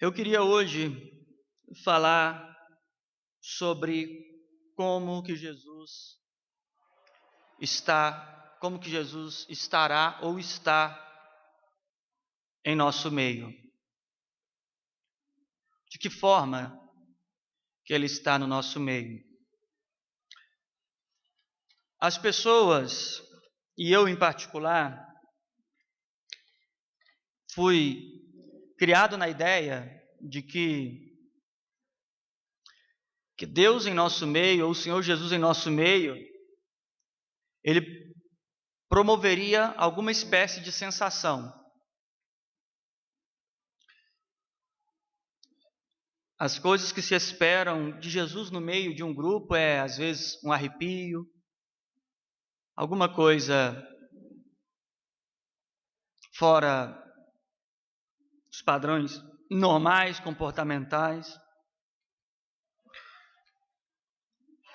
Eu queria hoje falar sobre como que Jesus estará ou está em nosso meio. De que forma que Ele está no nosso meio? As pessoas, e eu em particular, fui criado na ideia de que Deus em nosso meio, ou o Senhor Jesus em nosso meio, Ele promoveria alguma espécie de sensação. As coisas que se esperam de Jesus no meio de um grupo é, às vezes, um arrepio, alguma coisa fora dos padrões normais, comportamentais.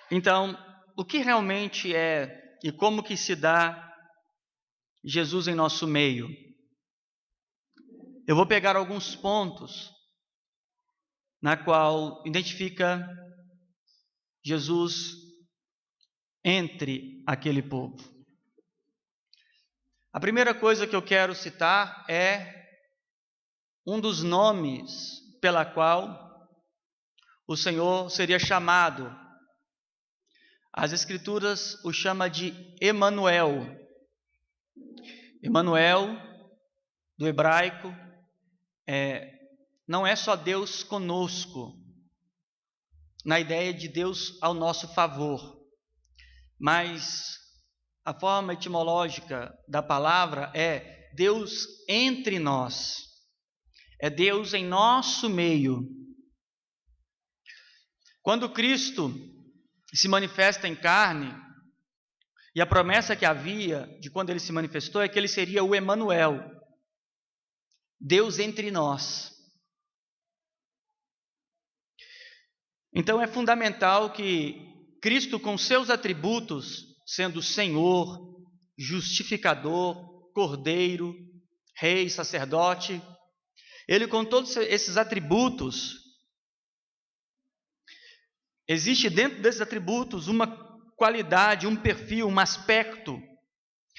Então, o que realmente é e como que se dá Jesus em nosso meio? Eu vou pegar alguns pontos na qual identifica Jesus entre aquele povo. A primeira coisa que eu quero citar é um dos nomes pela qual o Senhor seria chamado. As Escrituras o chama de Emanuel. Emanuel, do hebraico, não é só Deus conosco, na ideia de Deus ao nosso favor, mas a forma etimológica da palavra é Deus entre nós, é Deus em nosso meio. Quando Cristo se manifesta em carne, e a promessa que havia de quando ele se manifestou é que ele seria o Emanuel, Deus entre nós. Então é fundamental que Cristo, com seus atributos, sendo Senhor, justificador, Cordeiro, Rei, sacerdote, ele com todos esses atributos, existe dentro desses atributos uma qualidade, um perfil, um aspecto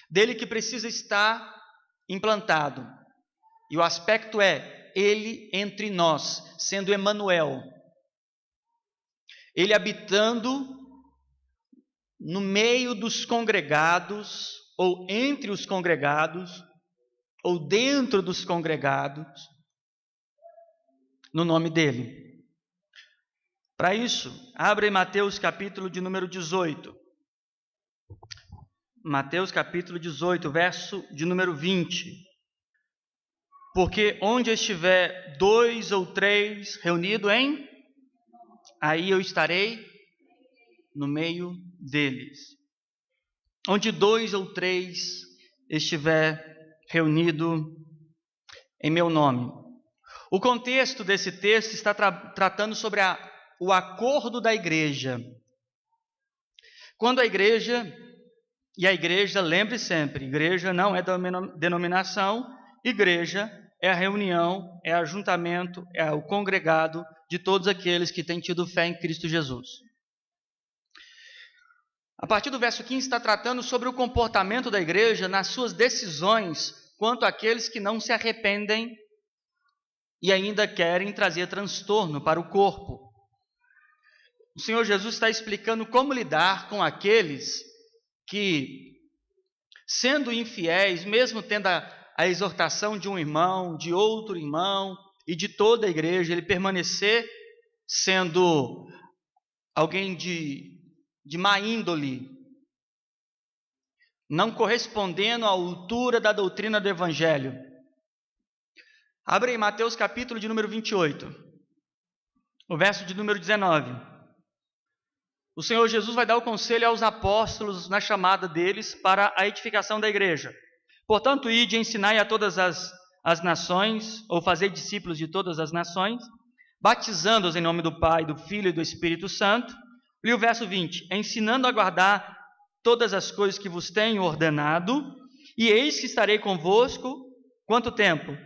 dele que precisa estar implantado. E o aspecto é ele entre nós, sendo Emanuel. Ele habitando no meio dos congregados, ou entre os congregados, ou dentro dos congregados, no nome dele. Para isso, abra em Mateus capítulo de número 18. Mateus capítulo 18, verso de número 20. Porque onde estiver 2 ou 3 reunidos aí eu estarei no meio deles. Onde 2 ou 3 estiver reunido em meu nome. O contexto desse texto está tratando sobre o acordo da igreja. Quando a igreja, lembre sempre, igreja não é denominação, igreja é a reunião, é ajuntamento, é o congregado de todos aqueles que têm tido fé em Cristo Jesus. A partir do verso 15 está tratando sobre o comportamento da igreja nas suas decisões quanto àqueles que não se arrependem e ainda querem trazer transtorno para o corpo. O Senhor Jesus está explicando como lidar com aqueles que, sendo infiéis, mesmo tendo a exortação de um irmão, de outro irmão e de toda a igreja, ele permanecer sendo alguém de má índole, não correspondendo à altura da doutrina do Evangelho. Abre em Mateus capítulo de número 28, o verso de número 19. O Senhor Jesus vai dar o conselho aos apóstolos na chamada deles para a edificação da igreja. Portanto, ide e ensinai a todas as nações, ou fazei discípulos de todas as nações, batizando-os em nome do Pai, do Filho e do Espírito Santo. E o verso 20, ensinando a guardar todas as coisas que vos tenho ordenado, e eis que estarei convosco, quanto tempo?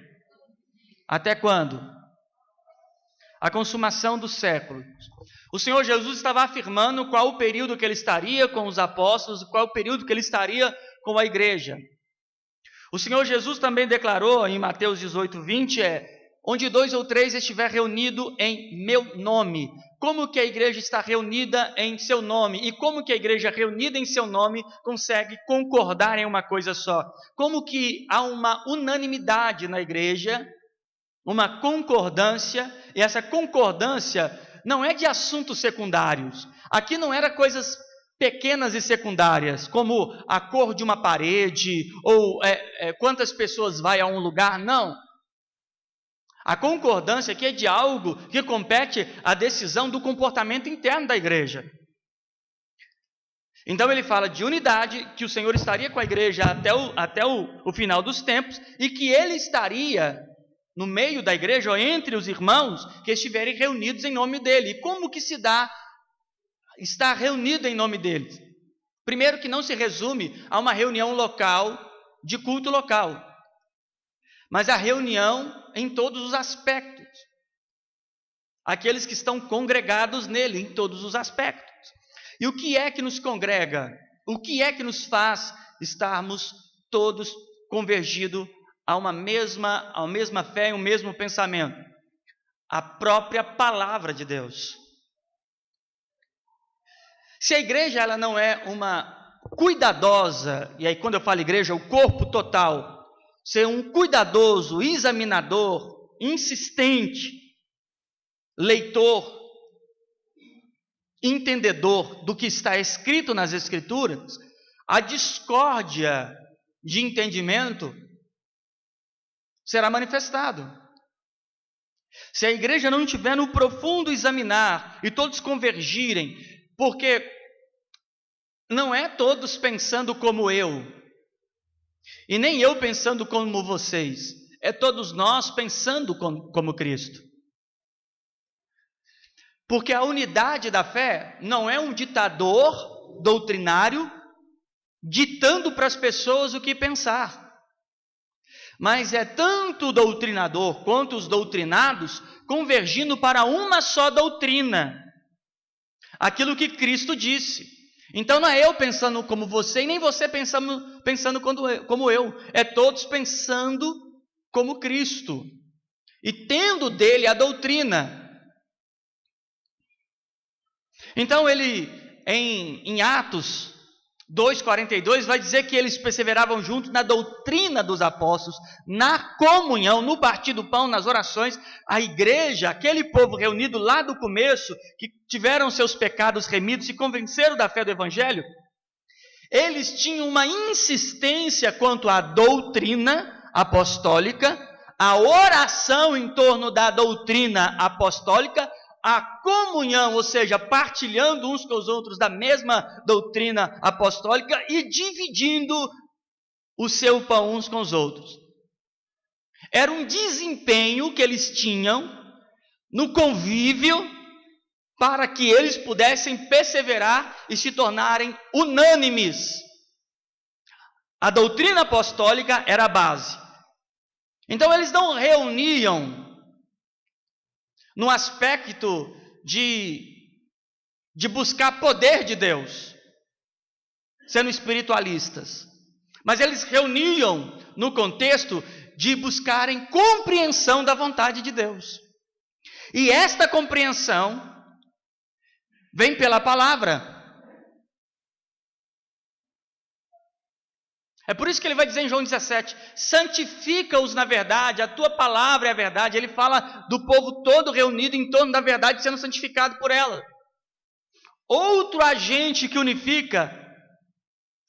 Até quando? a consumação dos séculos. O Senhor Jesus estava afirmando qual o período que ele estaria com os apóstolos, qual o período que ele estaria com a igreja. O Senhor Jesus também declarou em Mateus 18:20, onde 2 ou 3 estiver reunido em meu nome. Como que a igreja está reunida em seu nome? E como que a igreja reunida em seu nome consegue concordar em uma coisa só? Como que há uma unanimidade na igreja, uma concordância, e essa concordância não é de assuntos secundários. Aqui não era coisas pequenas e secundárias, como a cor de uma parede, ou quantas pessoas vai a um lugar, não. A concordância aqui é de algo que compete à decisão do comportamento interno da igreja. Então ele fala de unidade, que o Senhor estaria com a igreja até o final dos tempos, e que ele estaria no meio da igreja, ou entre os irmãos que estiverem reunidos em nome dele. E como que se dá estar reunido em nome dele? Primeiro, que não se resume a uma reunião local, de culto local, mas a reunião em todos os aspectos. Aqueles que estão congregados nele em todos os aspectos. E o que é que nos congrega? O que é que nos faz estarmos todos convergidos a uma mesma fé e um mesmo pensamento? A própria palavra de Deus. Se a igreja ela não é uma cuidadosa, e aí quando eu falo igreja, o corpo total, ser um cuidadoso, examinador, insistente, leitor, entendedor do que está escrito nas Escrituras, a discórdia de entendimento será manifestado. Se a igreja não estiver no profundo examinar e todos convergirem, porque não é todos pensando como eu, e nem eu pensando como vocês, é todos nós pensando como Cristo. Porque a unidade da fé não é um ditador doutrinário ditando para as pessoas o que pensar, mas é tanto o doutrinador quanto os doutrinados convergindo para uma só doutrina, aquilo que Cristo disse. Então não é eu pensando como você e nem você pensando como eu, é todos pensando como Cristo e tendo dele a doutrina. Então ele, em Atos 2,42, vai dizer que eles perseveravam juntos na doutrina dos apóstolos, na comunhão, no partir do pão, nas orações. A igreja, aquele povo reunido lá do começo, que tiveram seus pecados remidos, se convenceram da fé do evangelho, eles tinham uma insistência quanto à doutrina apostólica, a oração em torno da doutrina apostólica, a comunhão, ou seja, partilhando uns com os outros da mesma doutrina apostólica e dividindo o seu pão uns com os outros. Era um desempenho que eles tinham no convívio para que eles pudessem perseverar e se tornarem unânimes. A doutrina apostólica era a base. Então eles não reuniam no aspecto de buscar poder de Deus, sendo espiritualistas, mas eles reuniam no contexto de buscarem compreensão da vontade de Deus, e esta compreensão vem pela palavra. É por isso que ele vai dizer em João 17, santifica-os na verdade, a tua palavra é a verdade. Ele fala do povo todo reunido em torno da verdade, sendo santificado por ela. Outro agente que unifica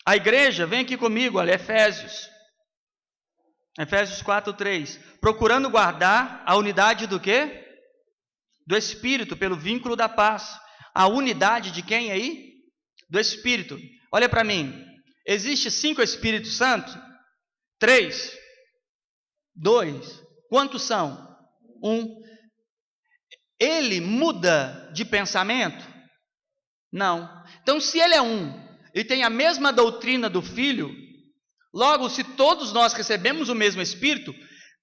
a igreja, vem aqui comigo, olha, Efésios 4:3, procurando guardar a unidade do quê? Do Espírito, pelo vínculo da paz. A unidade de quem aí? Do Espírito. Olha para mim. Existe 5 Espíritos Santos? 3? 2? Quantos são? 1. Ele muda de pensamento? Não. Então, se ele é um e tem a mesma doutrina do Filho, logo, se todos nós recebemos o mesmo Espírito,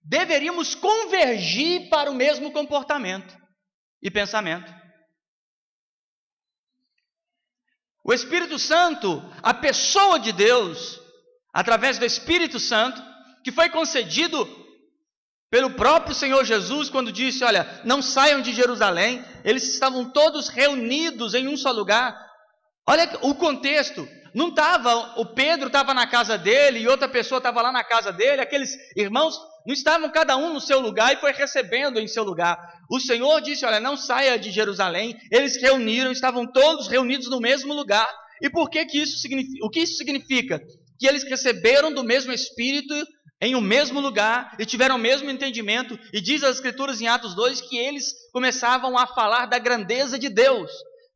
deveríamos convergir para o mesmo comportamento. e pensamento. O Espírito Santo, a pessoa de Deus, através do Espírito Santo, que foi concedido pelo próprio Senhor Jesus, quando disse, olha, não saiam de Jerusalém, eles estavam todos reunidos em um só lugar. Olha o contexto, não estava, o Pedro estava na casa dele, e outra pessoa estava lá na casa dele, aqueles irmãos não estavam cada um no seu lugar e foi recebendo em seu lugar. O Senhor disse, olha, não saia de Jerusalém, eles reuniram, estavam todos reunidos no mesmo lugar. E por que isso significa? O que isso significa? Que eles receberam do mesmo Espírito em um mesmo lugar e tiveram o mesmo entendimento, e diz as Escrituras em Atos 2 que eles começavam a falar da grandeza de Deus.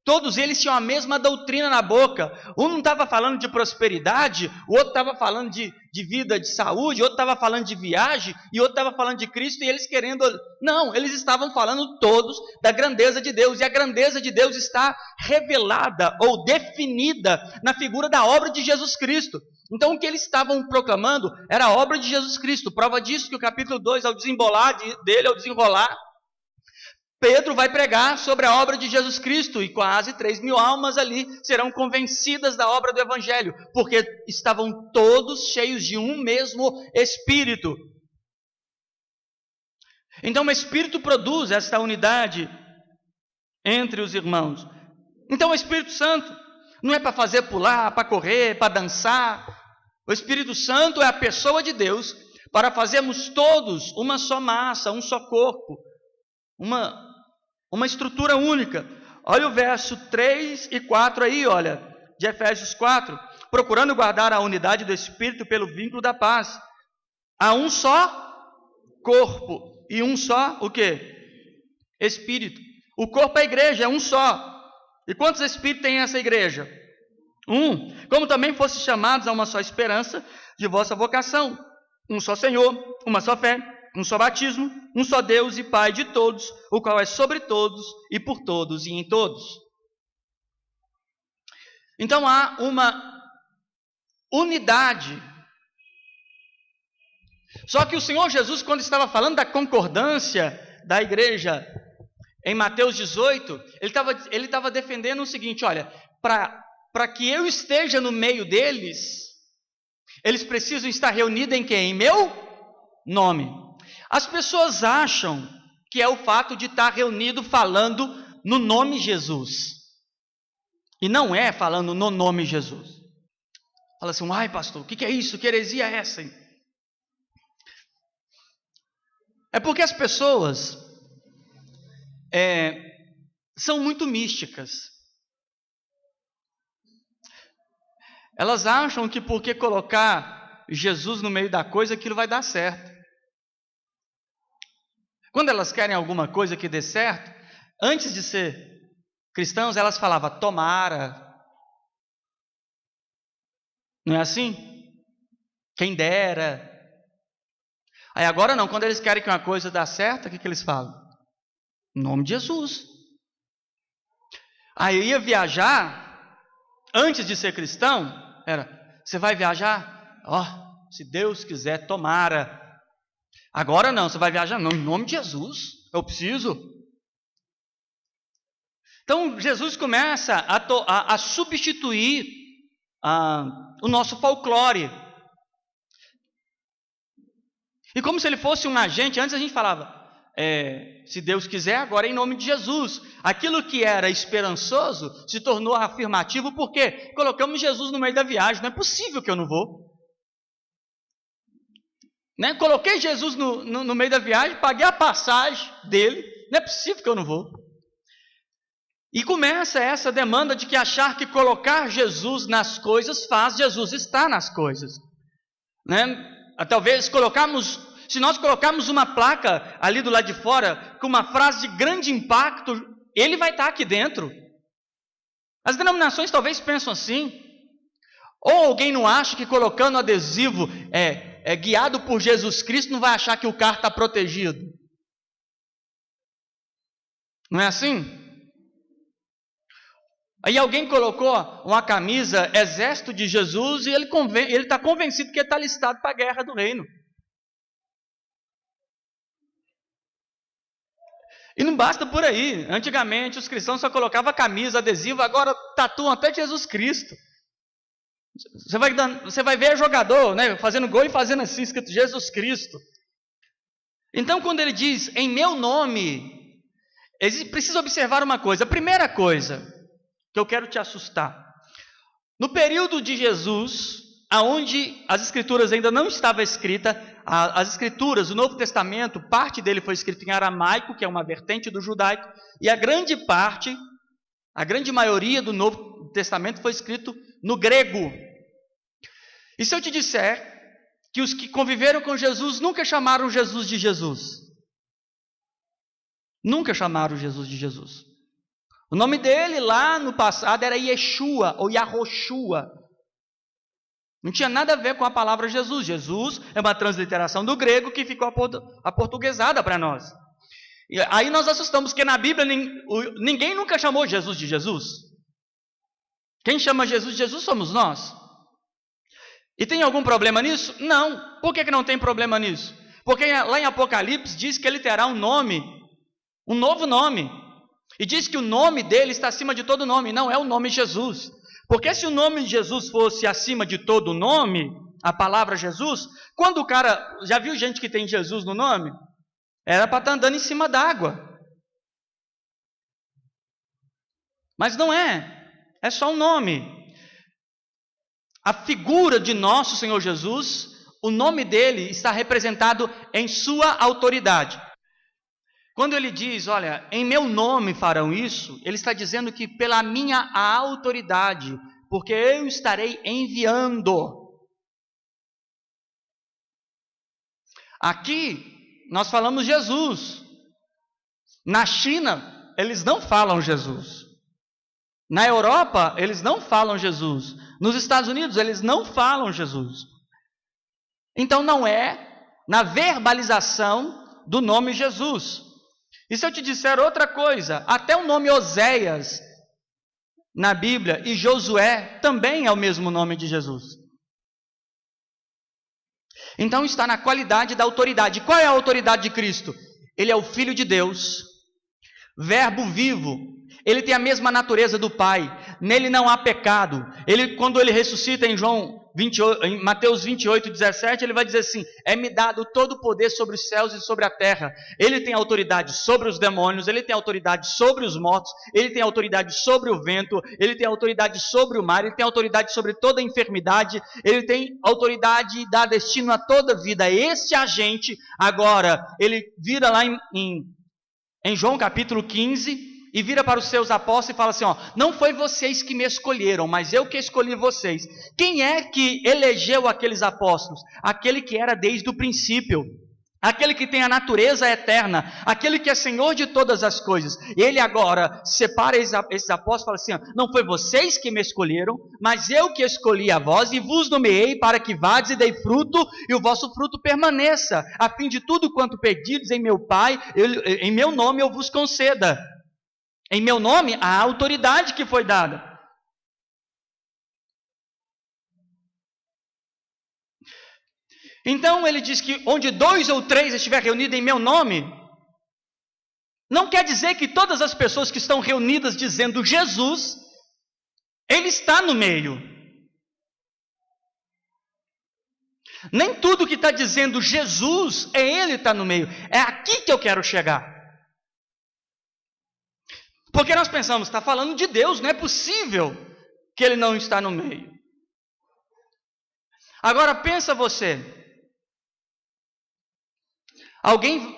Todos eles tinham a mesma doutrina na boca. Um não estava falando de prosperidade, o outro estava falando de vida, de saúde, o outro estava falando de viagem, e o outro estava falando de Cristo, e eles querendo... Não, eles estavam falando todos da grandeza de Deus, e a grandeza de Deus está revelada ou definida na figura da obra de Jesus Cristo. Então o que eles estavam proclamando era a obra de Jesus Cristo. Prova disso que o capítulo 2, ao desembolar dele, ao desenrolar, Pedro vai pregar sobre a obra de Jesus Cristo, e quase 3.000 almas ali serão convencidas da obra do Evangelho, porque estavam todos cheios de um mesmo Espírito. Então o Espírito produz esta unidade entre os irmãos. Então o Espírito Santo não é para fazer pular, para correr, para dançar. O Espírito Santo é a pessoa de Deus para fazermos todos uma só massa, um só corpo, uma estrutura única. Olha o verso 3 e 4 aí, olha, de Efésios 4. Procurando guardar a unidade do Espírito pelo vínculo da paz. Há um só corpo e um só, o quê? Espírito. O corpo é a igreja, é um só. E quantos espíritos tem essa igreja? Um. Como também fossem chamados a uma só esperança de vossa vocação. Um só Senhor, uma só fé, um só batismo, um só Deus e Pai de todos, o qual é sobre todos e por todos e em todos. Então há uma unidade. Só que o Senhor Jesus, quando estava falando da concordância da igreja em Mateus 18, ele estava defendendo o seguinte, olha, para que eu esteja no meio deles, eles precisam estar reunidos em quem? Em meu nome. As pessoas acham que é o fato de estar reunido falando no nome Jesus. E não é falando no nome Jesus. Fala assim, ai pastor, o que é isso? Que heresia é essa? Hein? É porque as pessoas são muito místicas. Elas acham que porque colocar Jesus no meio da coisa, aquilo vai dar certo. Quando elas querem alguma coisa que dê certo, antes de ser cristãos, elas falavam, tomara. Não é assim? Quem dera. Aí agora não, quando eles querem que uma coisa dê certo, o que eles falam? Em nome de Jesus. Aí eu ia viajar, antes de ser cristão, você vai viajar? Se Deus quiser, tomara. Agora não, você vai viajar? Não, em nome de Jesus, eu preciso. Então Jesus começa a substituir o nosso folclore. E como se ele fosse um agente, antes a gente falava, se Deus quiser, agora é em nome de Jesus. Aquilo que era esperançoso se tornou afirmativo, porque colocamos Jesus no meio da viagem, não é possível que eu não vou. Né? Coloquei Jesus no meio da viagem, paguei a passagem dele, não é possível que eu não vou. E começa essa demanda de que achar que colocar Jesus nas coisas faz Jesus estar nas coisas. Né? Talvez se nós colocarmos uma placa ali do lado de fora, com uma frase de grande impacto, ele vai estar aqui dentro. As denominações talvez pensam assim. Ou alguém não acha que colocando adesivo guiado por Jesus Cristo, não vai achar que o carro está protegido. Não é assim? Aí alguém colocou uma camisa Exército de Jesus e ele está convencido que ele está listado para a guerra do reino. E não basta por aí. Antigamente os cristãos só colocavam camisa, adesivo, agora tatuam até Jesus Cristo. Você vai ver jogador, né, fazendo gol e fazendo assim, escrito Jesus Cristo. Então quando ele diz, em meu nome, precisa observar uma coisa. A primeira coisa que eu quero te assustar. No período de Jesus, aonde as escrituras ainda não estavam escritas, as escrituras, o Novo Testamento, parte dele foi escrito em aramaico, que é uma vertente do judaico, e a grande maioria do Novo Testamento foi escrito no grego. E se eu te disser que os que conviveram com Jesus nunca chamaram Jesus de Jesus? Nunca chamaram Jesus de Jesus. O nome dele lá no passado era Yeshua ou Yahoshua. Não tinha nada a ver com a palavra Jesus. Jesus é uma transliteração do grego que ficou aportuguesada para nós. E aí nós assustamos, porque na Bíblia ninguém nunca chamou Jesus de Jesus. Quem chama Jesus de Jesus somos nós. E tem algum problema nisso? Não. Por que não tem problema nisso? Porque lá em Apocalipse diz que ele terá um nome, um novo nome. E diz que o nome dele está acima de todo nome, não é o nome Jesus. Porque se o nome de Jesus fosse acima de todo nome, a palavra Jesus, quando o cara, já viu gente que tem Jesus no nome? Era para estar andando em cima d'água. Mas não é só um nome. A figura de nosso Senhor Jesus, o nome dele está representado em sua autoridade. Quando ele diz, olha, em meu nome farão isso, ele está dizendo que pela minha autoridade, porque eu estarei enviando. Aqui, nós falamos Jesus. Na China, eles não falam Jesus. Na Europa, eles não falam Jesus. Nos Estados Unidos, eles não falam Jesus. Então, não é na verbalização do nome Jesus. E se eu te disser outra coisa, até o nome Oséias na Bíblia e Josué também é o mesmo nome de Jesus. Então está na qualidade da autoridade. Qual é a autoridade de Cristo? Ele é o Filho de Deus, Verbo vivo. Ele tem a mesma natureza do Pai. Nele não há pecado. Quando ele ressuscita em Mateus 28, 17, ele vai dizer assim, é-me dado todo o poder sobre os céus e sobre a terra. Ele tem autoridade sobre os demônios, ele tem autoridade sobre os mortos, ele tem autoridade sobre o vento, ele tem autoridade sobre o mar, ele tem autoridade sobre toda a enfermidade, ele tem autoridade e dá destino a toda vida. Esse agente, agora, ele vira lá em João capítulo 15, e vira para os seus apóstolos e fala assim, não foi vocês que me escolheram, mas eu que escolhi vocês. Quem é que elegeu aqueles apóstolos? Aquele que era desde o princípio, aquele que tem a natureza eterna, aquele que é Senhor de todas as coisas. Ele agora separa esses apóstolos e fala assim, não foi vocês que me escolheram, mas eu que escolhi a vós e vos nomeei para que vades e dei fruto e o vosso fruto permaneça, a fim de tudo quanto pedides em meu Pai, em meu nome eu vos conceda. Em meu nome, a autoridade que foi dada. Então ele diz que onde 2 ou 3 estiver reunido em meu nome, não quer dizer que todas as pessoas que estão reunidas dizendo Jesus, ele está no meio. Nem tudo que está dizendo Jesus, ele está no meio. É aqui que eu quero chegar. Porque nós pensamos, está falando de Deus, não é possível que ele não está no meio. Agora pensa você,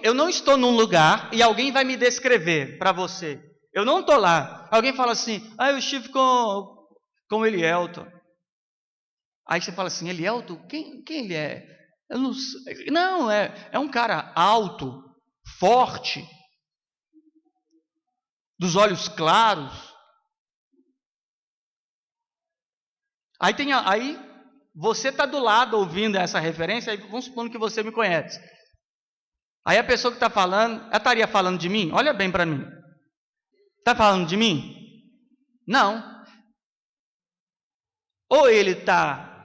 eu não estou num lugar e alguém vai me descrever para você. Eu não estou lá. Alguém fala assim, eu estive com o Elielton. Aí você fala assim, Elielton? Quem ele é? Eu não sei. Não, é um cara alto, forte, dos olhos claros. Aí você está do lado ouvindo essa referência, aí vamos supor que você me conhece. Aí a pessoa que está falando, ela estaria falando de mim? Olha bem para mim. Está falando de mim? Não. Ou ele está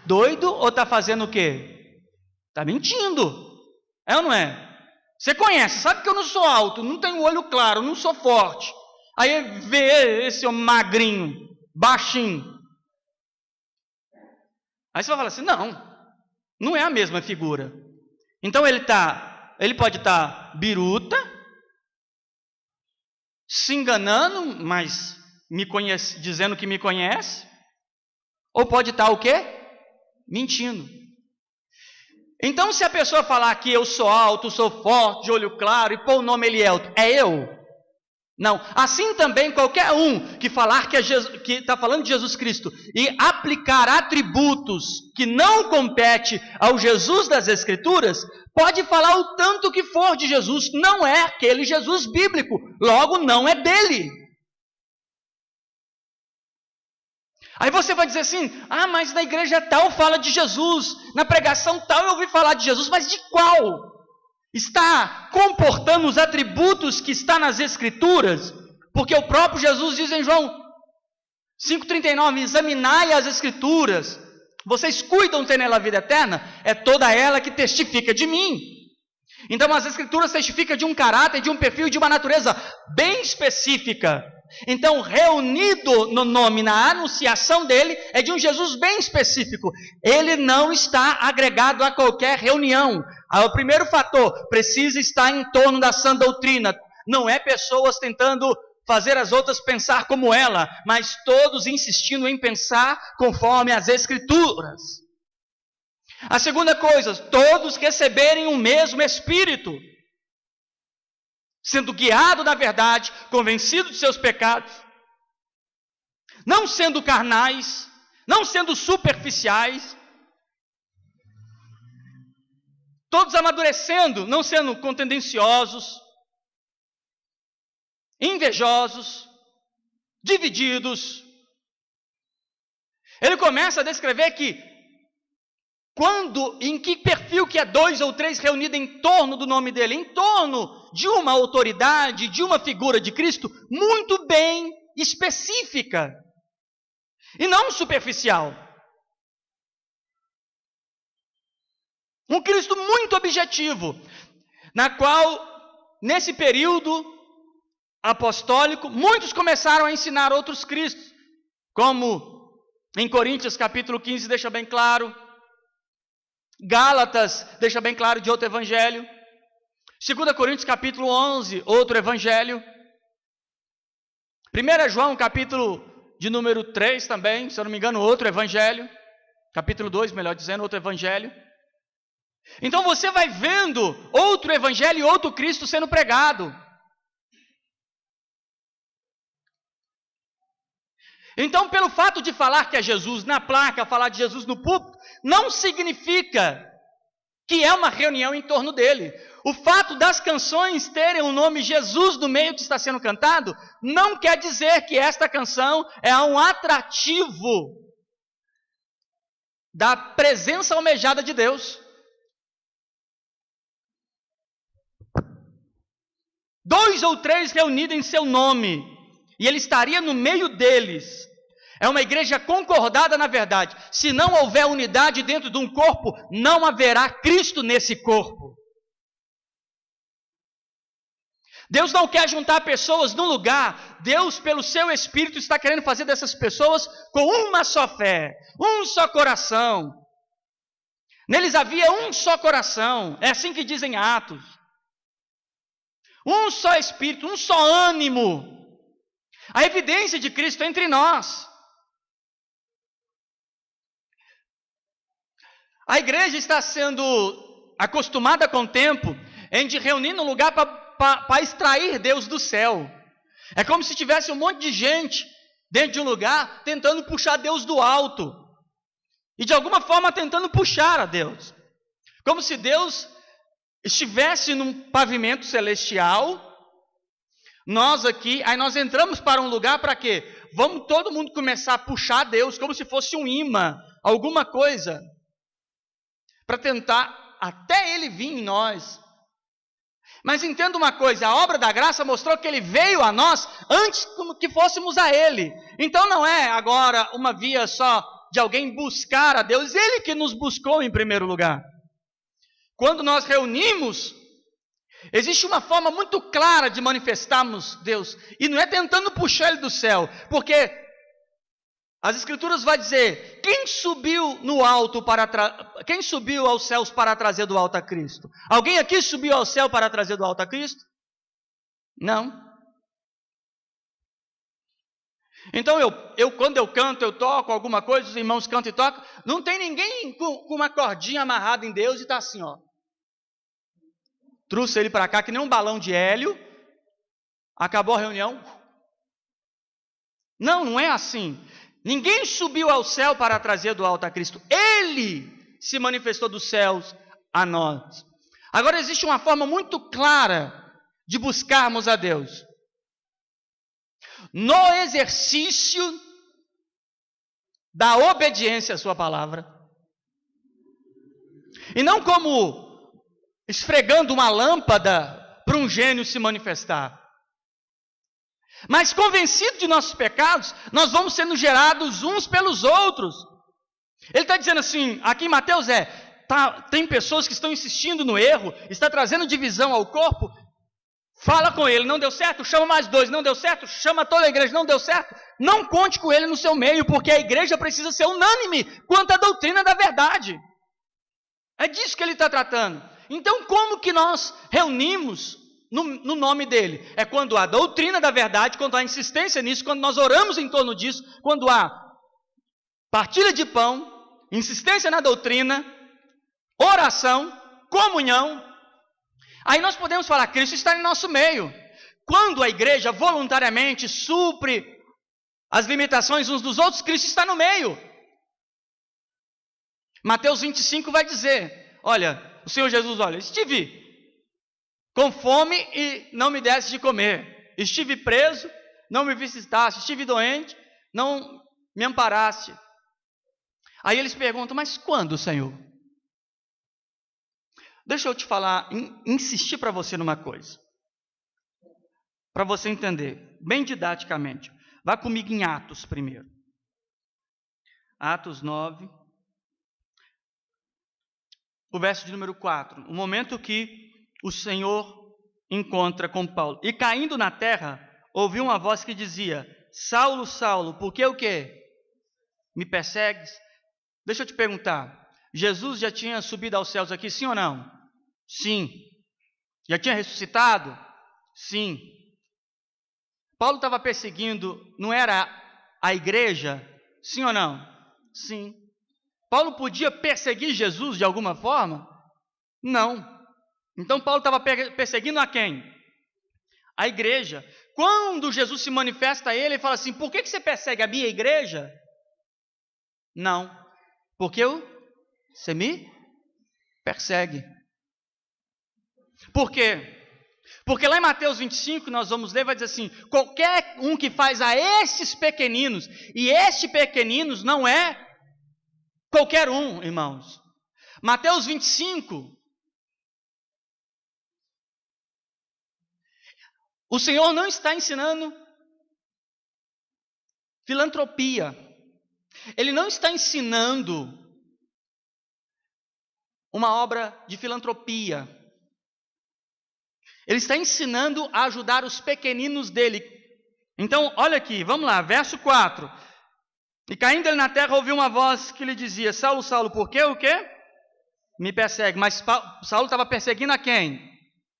doido, ou está fazendo o quê? Está mentindo. É ou não é? Você conhece, sabe que eu não sou alto, não tenho olho claro, não sou forte. Aí vê esse magrinho, baixinho. Aí você vai falar assim, não é a mesma figura. Então ele pode estar biruta, se enganando, mas dizendo que me conhece, ou pode estar o quê? Mentindo. Então, se a pessoa falar que eu sou alto, sou forte, de olho claro, e pôr o nome Elielto, é eu? Não. Assim também, qualquer um que falar que está falando de Jesus Cristo e aplicar atributos que não compete ao Jesus das Escrituras, pode falar o tanto que for de Jesus, não é aquele Jesus bíblico, logo não é dele. Aí você vai dizer assim, mas na igreja tal fala de Jesus, na pregação tal eu ouvi falar de Jesus, mas de qual? Está comportando os atributos que está nas Escrituras? Porque o próprio Jesus diz em João 5,39, examinai as Escrituras, vocês cuidam de ter nela a vida eterna, é toda ela que testifica de mim. Então as Escrituras testificam de um caráter, de um perfil, de uma natureza bem específica. Então, reunido no nome, na anunciação dele, é de um Jesus bem específico. Ele não está agregado a qualquer reunião. O primeiro fator, precisa estar em torno da sã doutrina. Não é pessoas tentando fazer as outras pensar como ela, mas todos insistindo em pensar conforme as Escrituras. A segunda coisa, todos receberem o mesmo Espírito, sendo guiado na verdade, convencido de seus pecados, não sendo carnais, não sendo superficiais, todos amadurecendo, não sendo contendenciosos, invejosos, divididos. Ele começa a descrever que em que perfil que é 2 ou 3 reunidos em torno do nome dele, em torno de uma autoridade, de uma figura de Cristo, muito bem específica, e não superficial. Um Cristo muito objetivo, na qual, nesse período apostólico, muitos começaram a ensinar outros Cristos, como em Coríntios capítulo 15 deixa bem claro, Gálatas deixa bem claro de outro evangelho, 2 Coríntios capítulo 11, outro evangelho, 1 João capítulo de número 3 também, se eu não me engano, outro evangelho, capítulo 2, melhor dizendo, outro evangelho. Então você vai vendo outro evangelho e outro Cristo sendo pregado. Então, pelo fato de falar que é Jesus na placa, falar de Jesus no púlpito, não significa que é uma reunião em torno dele. O fato das canções terem o nome Jesus no meio que está sendo cantado, não quer dizer que esta canção é um atrativo da presença almejada de Deus. 2 ou 3 reunidos em seu nome, e ele estaria no meio deles. É uma igreja concordada na verdade. Se não houver unidade dentro de um corpo, não haverá Cristo nesse corpo. Deus não quer juntar pessoas num lugar. Deus, pelo seu Espírito, está querendo fazer dessas pessoas com uma só fé, um só coração. Neles havia um só coração. É assim que dizem Atos. Um só Espírito, um só ânimo. A evidência de Cristo entre nós. A igreja está sendo acostumada com o tempo em de reunir num lugar para extrair Deus do céu. É como se tivesse um monte de gente dentro de um lugar tentando puxar Deus do alto. E de alguma forma tentando puxar a Deus. Como se Deus estivesse num pavimento celestial. Nós aqui, aí nós entramos para um lugar para quê? Vamos todo mundo começar a puxar Deus como se fosse um imã, alguma coisa. Para tentar até ele vir em nós. Mas entenda uma coisa, a obra da graça mostrou que ele veio a nós antes que fôssemos a ele. Então não é agora uma via só de alguém buscar a Deus, ele que nos buscou em primeiro lugar. Quando nós reunimos, Existe uma forma muito clara de manifestarmos Deus, e não é tentando puxar Ele do céu, porque as Escrituras vão dizer, quem subiu aos céus para trazer do alto a Cristo? Alguém aqui subiu ao céu para trazer do alto a Cristo? Não. Então quando eu canto, eu toco alguma coisa, os irmãos cantam e tocam, não tem ninguém com uma cordinha amarrada em Deus e está assim, ó. Trouxe ele para cá que nem um balão de hélio, acabou a reunião. Não, não é assim. Ninguém subiu ao céu para trazer do alto a Cristo. Ele se manifestou dos céus a nós. Agora existe uma forma muito clara de buscarmos a Deus. No exercício da obediência à sua palavra. E não como esfregando uma lâmpada para um gênio se manifestar. Mas convencido de nossos pecados, nós vamos sendo gerados uns pelos outros. Ele está dizendo assim, aqui em Mateus tem pessoas que estão insistindo no erro, está trazendo divisão ao corpo. Fala com ele, não deu certo? Chama mais 2, não deu certo? Chama toda a igreja, não deu certo? Não conte com ele no seu meio, porque a igreja precisa ser unânime quanto à doutrina da verdade. É disso que ele está tratando. Então, como que nós reunimos no nome dele? É quando há doutrina da verdade, quando há insistência nisso, quando nós oramos em torno disso, quando há partilha de pão, insistência na doutrina, oração, comunhão. Aí nós podemos falar, Cristo está em nosso meio. Quando a igreja voluntariamente supre as limitações uns dos outros, Cristo está no meio. Mateus 25 vai dizer, olha, o Senhor Jesus, olha, estive com fome e não me desse de comer. Estive preso, não me visitaste. Estive doente, não me amparaste. Aí eles perguntam, mas quando, Senhor? Deixa eu te falar, insistir para você numa coisa. Para você entender, bem didaticamente. Vá comigo em Atos primeiro. Atos 9. O verso de número 4, o momento que o Senhor encontra com Paulo. E caindo na terra, ouviu uma voz que dizia, Saulo, Saulo, por que o quê? Me persegues? Deixa eu te perguntar, Jesus já tinha subido aos céus aqui, sim ou não? Sim. Já tinha ressuscitado? Sim. Paulo estava perseguindo, não era a igreja? Sim ou não? Sim. Paulo podia perseguir Jesus de alguma forma? Não. Então Paulo estava perseguindo a quem? A igreja. Quando Jesus se manifesta a ele, ele fala assim, por que você persegue a minha igreja? Não. Porque você me persegue. Por quê? Porque lá em Mateus 25, nós vamos ler, vai dizer assim, qualquer um que faz a estes pequeninos, e este pequeninos não é qualquer um, irmãos. Mateus 25, o Senhor não está ensinando filantropia. Ele não está ensinando uma obra de filantropia. Ele está ensinando a ajudar os pequeninos dele. Então, olha aqui, vamos lá, verso 4. E caindo ele na terra, ouviu uma voz que lhe dizia, Saulo, Saulo, por que o quê? Me persegue. Mas Saulo estava perseguindo a quem?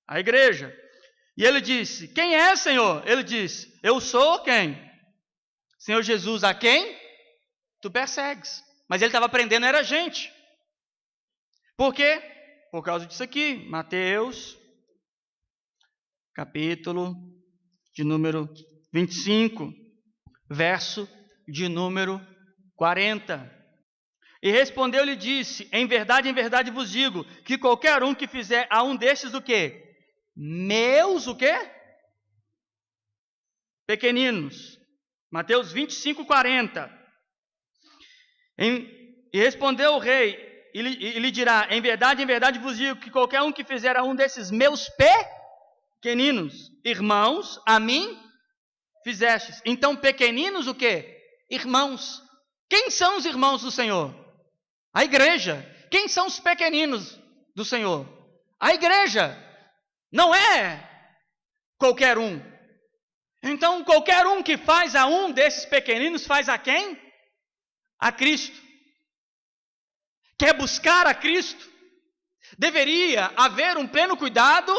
A igreja. E ele disse, quem é, Senhor? Ele disse, eu sou quem? Senhor Jesus, a quem? Tu persegues. Mas ele estava aprendendo, era gente. Por quê? Por causa disso aqui, Mateus, capítulo de número 25, verso de número 40. E respondeu-lhe e disse, em verdade vos digo, que qualquer um que fizer a um destes o quê? Meus o quê? Pequeninos. Mateus 25, 40. E respondeu o rei, e lhe dirá, em verdade vos digo, que qualquer um que fizer a um desses meus pequeninos, irmãos, a mim fizestes. Então, pequeninos o quê? Irmãos. Quem são os irmãos do Senhor? A igreja. Quem são os pequeninos do Senhor? A igreja. Não é qualquer um. Então, qualquer um que faz a um desses pequeninos, faz a quem? A Cristo. Quer buscar a Cristo? Deveria haver um pleno cuidado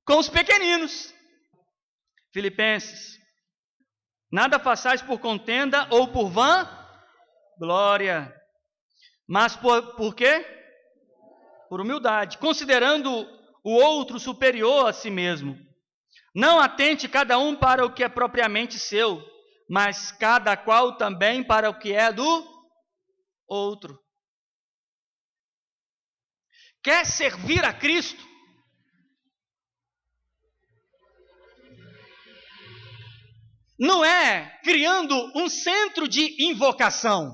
com os pequeninos. Filipenses: nada façais por contenda ou por vã glória, mas por quê? Por humildade, considerando o outro superior a si mesmo. Não atente cada um para o que é propriamente seu, mas cada qual também para o que é do outro. Quer servir a Cristo? Não é criando um centro de invocação.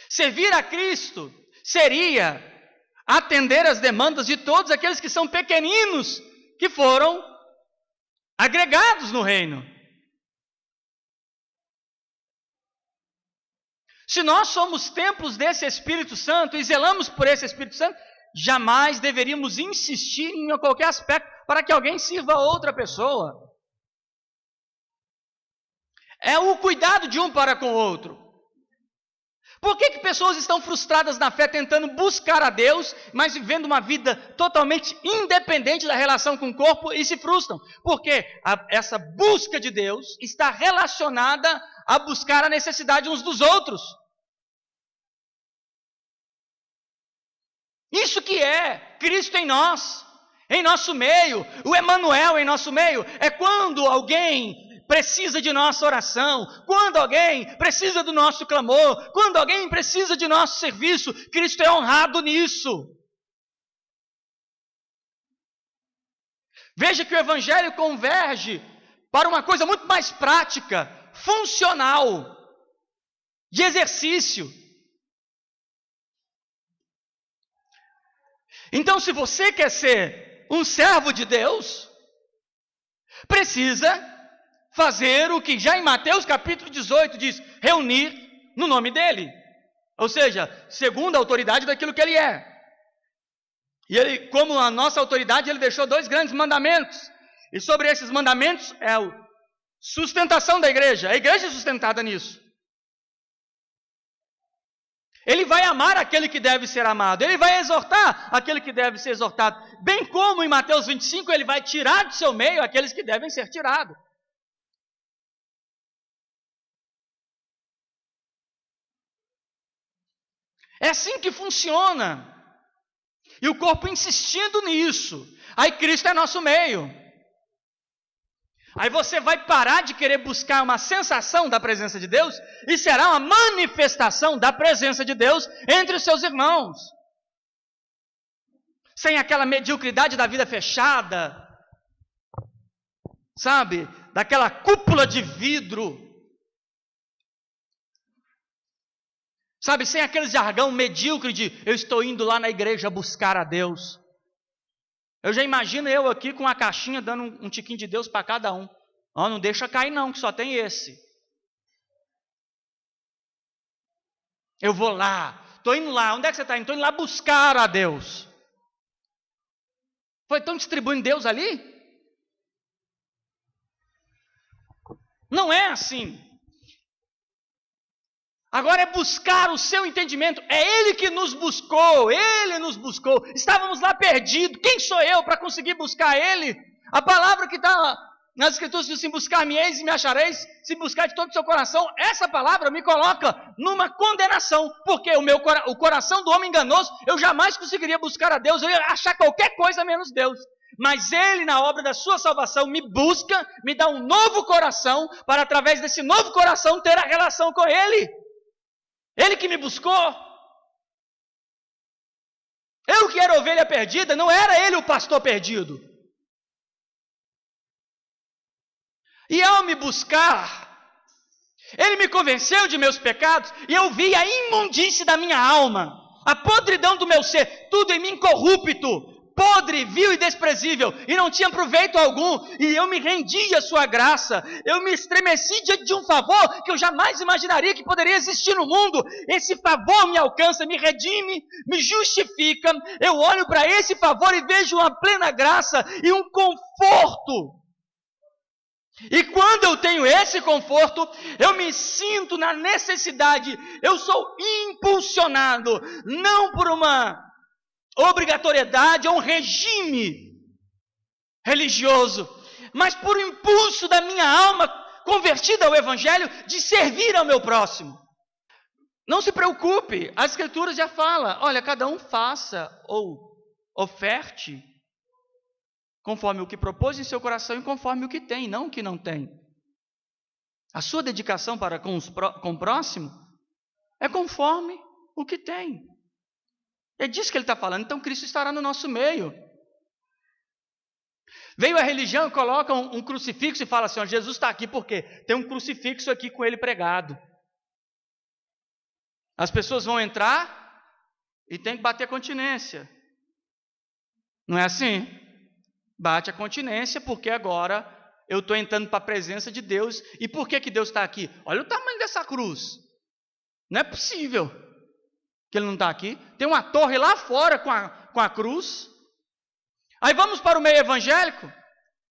Servir a Cristo seria atender as demandas de todos aqueles que são pequeninos, que foram agregados no reino. Se nós somos templos desse Espírito Santo e zelamos por esse Espírito Santo, jamais deveríamos insistir em qualquer aspecto para que alguém sirva a outra pessoa. É o cuidado de um para com o outro. Por que pessoas estão frustradas na fé, tentando buscar a Deus, mas vivendo uma vida totalmente independente da relação com o corpo e se frustram? Porque essa busca de Deus está relacionada a buscar a necessidade uns dos outros. Isso que é Cristo em nós, em nosso meio, o Emanuel em nosso meio, é quando alguém precisa de nossa oração, quando alguém precisa do nosso clamor, quando alguém precisa de nosso serviço, Cristo é honrado nisso. Veja que o Evangelho converge para uma coisa muito mais prática, funcional, de exercício. Então, se você quer ser um servo de Deus, precisa fazer o que já em Mateus capítulo 18 diz, reunir no nome dele. Ou seja, segundo a autoridade daquilo que ele é. E ele, como a nossa autoridade, ele deixou 2 grandes mandamentos. E sobre esses mandamentos é a sustentação da igreja. A igreja é sustentada nisso. Ele vai amar aquele que deve ser amado. Ele vai exortar aquele que deve ser exortado. Bem como em Mateus 25, ele vai tirar do seu meio aqueles que devem ser tirados. É assim que funciona. E o corpo insistindo nisso. Aí Cristo é nosso meio. Aí você vai parar de querer buscar uma sensação da presença de Deus e será uma manifestação da presença de Deus entre os seus irmãos. Sem aquela mediocridade da vida fechada, sabe? Daquela cúpula de vidro. Sabe, sem aquele jargão medíocre de eu estou indo lá na igreja buscar a Deus. Eu já imagino eu aqui com a caixinha dando um tiquinho de Deus para cada um. Oh, não deixa cair não, que só tem esse. Eu vou lá, estou indo lá. Onde é que você está indo? Estou indo lá buscar a Deus. Foi tão distribuindo Deus ali? Não é assim. Agora é buscar o seu entendimento. É Ele que nos buscou. Ele nos buscou. Estávamos lá perdidos. Quem sou eu para conseguir buscar Ele? A palavra que está nas Escrituras diz assim, buscar-me-eis e me achareis, se buscar de todo o seu coração. Essa palavra me coloca numa condenação. Porque o coração do homem enganoso, eu jamais conseguiria buscar a Deus. Eu ia achar qualquer coisa menos Deus. Mas Ele, na obra da sua salvação, me busca, me dá um novo coração, para através desse novo coração ter a relação com Ele. Ele que me buscou. Eu que era ovelha perdida, não era ele o pastor perdido. E ao me buscar, ele me convenceu de meus pecados, e eu vi a imundície da minha alma, a podridão do meu ser, tudo em mim corrupto, podre, vil e desprezível, e não tinha proveito algum, e eu me rendi à sua graça, eu me estremeci diante de um favor que eu jamais imaginaria que poderia existir no mundo. Esse favor me alcança, me redime, me justifica, eu olho para esse favor e vejo uma plena graça e um conforto. E quando eu tenho esse conforto, eu me sinto na necessidade, eu sou impulsionado, não por uma obrigatoriedade ou um regime religioso, mas por impulso da minha alma convertida ao Evangelho de servir ao meu próximo. Não se preocupe, a Escritura já fala, olha, cada um faça ou oferte conforme o que propôs em seu coração e conforme o que tem, não o que não tem. A sua dedicação para com o próximo é conforme o que tem. É disso que ele está falando. Então Cristo estará no nosso meio. Veio a religião e coloca um crucifixo e fala assim, ó, Jesus está aqui porque tem um crucifixo aqui com ele pregado. As pessoas vão entrar e tem que bater continência. Não é assim? Bate a continência porque agora eu estou entrando para a presença de Deus. E por que Deus está aqui? Olha o tamanho dessa cruz. Não é possível que ele não está aqui. Tem uma torre lá fora com a cruz. Aí vamos para o meio evangélico.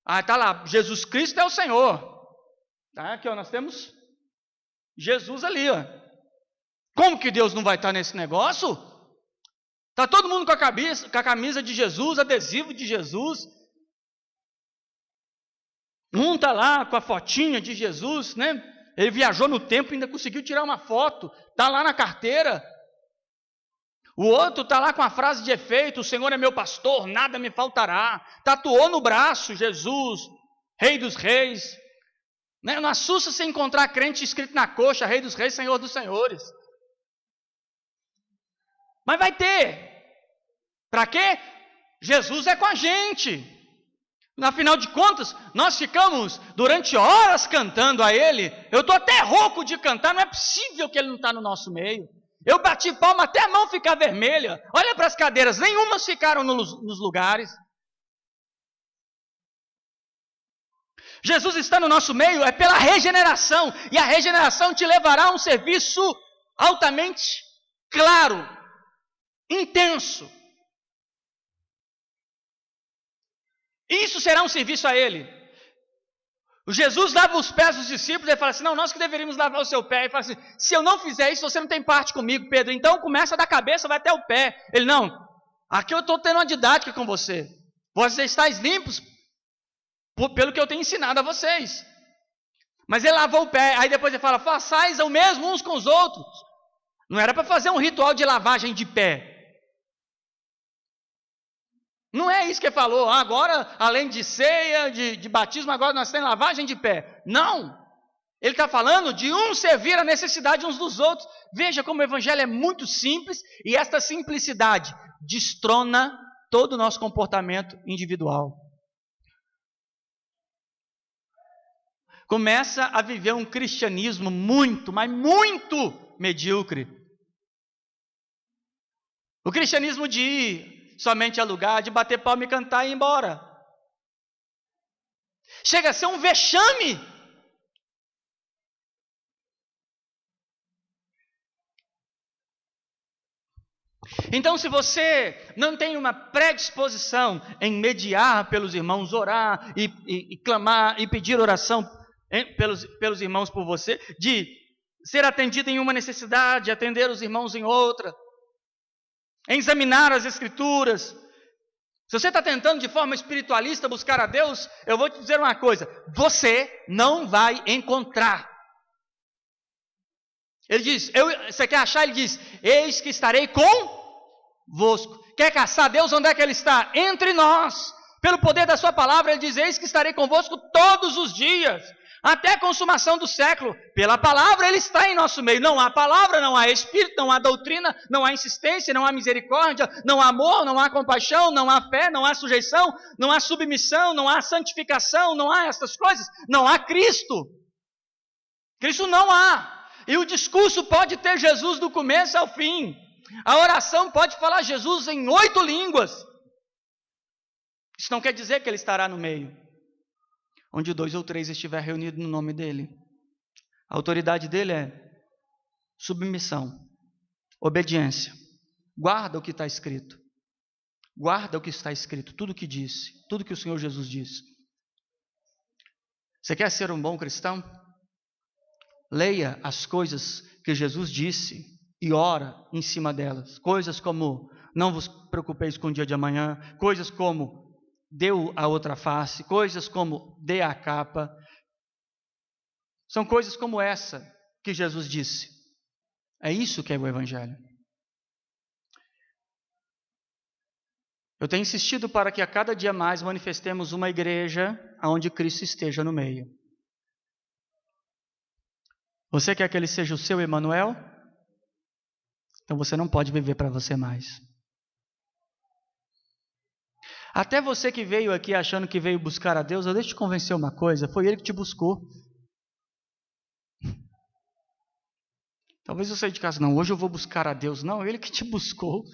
Ah, está lá, Jesus Cristo é o Senhor. Tá, aqui ó, nós temos Jesus ali, ó. Como que Deus não vai estar nesse negócio? Está todo mundo com a camisa de Jesus, adesivo de Jesus. Um está lá com a fotinha de Jesus, né? Ele viajou no tempo e ainda conseguiu tirar uma foto. Está lá na carteira. O outro está lá com a frase de efeito, o Senhor é meu pastor, nada me faltará. Tatuou no braço, Jesus, Rei dos Reis. Não assusta se encontrar crente escrito na coxa, Rei dos Reis, Senhor dos Senhores. Mas vai ter. Para quê? Jesus é com a gente. Afinal de contas, nós ficamos durante horas cantando a Ele. Eu estou até rouco de cantar, não é possível que Ele não está no nosso meio. Eu bati palma até a mão ficar vermelha. Olha para as cadeiras, nenhumas ficaram nos lugares. Jesus está no nosso meio, é pela regeneração. E a regeneração te levará a um serviço altamente claro, intenso. Isso será um serviço a Ele. Jesus lava os pés dos discípulos e fala assim, não, nós que deveríamos lavar o seu pé. Ele fala assim, se eu não fizer isso, você não tem parte comigo, Pedro. Então começa da cabeça, vai até o pé. Ele, não, aqui eu estou tendo uma didática com você. Vocês estáis limpos pelo que eu tenho ensinado a vocês. Mas ele lavou o pé, aí depois ele fala, façais o mesmo uns com os outros. Não era para fazer um ritual de lavagem de pé. Não é isso que ele falou, agora, além de ceia, de batismo, agora nós temos lavagem de pé. Não! Ele está falando de um servir a necessidade uns dos outros. Veja como o Evangelho é muito simples, e esta simplicidade destrona todo o nosso comportamento individual. Começa a viver um cristianismo muito, mas muito medíocre. O cristianismo de ir somente a lugar, de bater palma e cantar e ir embora. Chega a ser um vexame. Então, se você não tem uma predisposição em mediar pelos irmãos, orar e clamar e pedir oração pelos irmãos por você, de ser atendido em uma necessidade, atender os irmãos em outra, em examinar as Escrituras. Se você está tentando de forma espiritualista buscar a Deus, eu vou te dizer uma coisa, você não vai encontrar. Ele diz, você quer achar? Ele diz, eis que estarei convosco. Quer caçar Deus? Onde é que Ele está? Entre nós. Pelo poder da sua palavra, Ele diz, eis que estarei convosco todos os dias, até a consumação do século. Pela palavra Ele está em nosso meio. Não há palavra, não há espírito, não há doutrina, não há insistência, não há misericórdia, não há amor, não há compaixão, não há fé, não há sujeição, não há submissão, não há santificação, não há essas coisas, não há Cristo. Cristo não há. E o discurso pode ter Jesus do começo ao fim. A oração pode falar Jesus em 8 línguas. Isso não quer dizer que Ele estará no meio. Onde 2 ou 3 estiver reunido no nome dEle. A autoridade dEle é submissão, obediência. Guarda o que está escrito. Guarda o que está escrito, tudo o que disse, tudo que o Senhor Jesus disse. Você quer ser um bom cristão? Leia as coisas que Jesus disse e ora em cima delas. Coisas como, não vos preocupeis com o dia de amanhã. Coisas como, deu a outra face. Coisas como, dê a capa. São coisas como essa que Jesus disse. É isso que é o Evangelho. Eu tenho insistido para que a cada dia mais manifestemos uma igreja onde Cristo esteja no meio. Você quer que Ele seja o seu Emanuel? Então você não pode viver para você mais. Até você que veio aqui achando que veio buscar a Deus, eu deixo te convencer uma coisa, foi Ele que te buscou. Talvez você saia de casa, não, hoje eu vou buscar a Deus. Não, Ele que te buscou.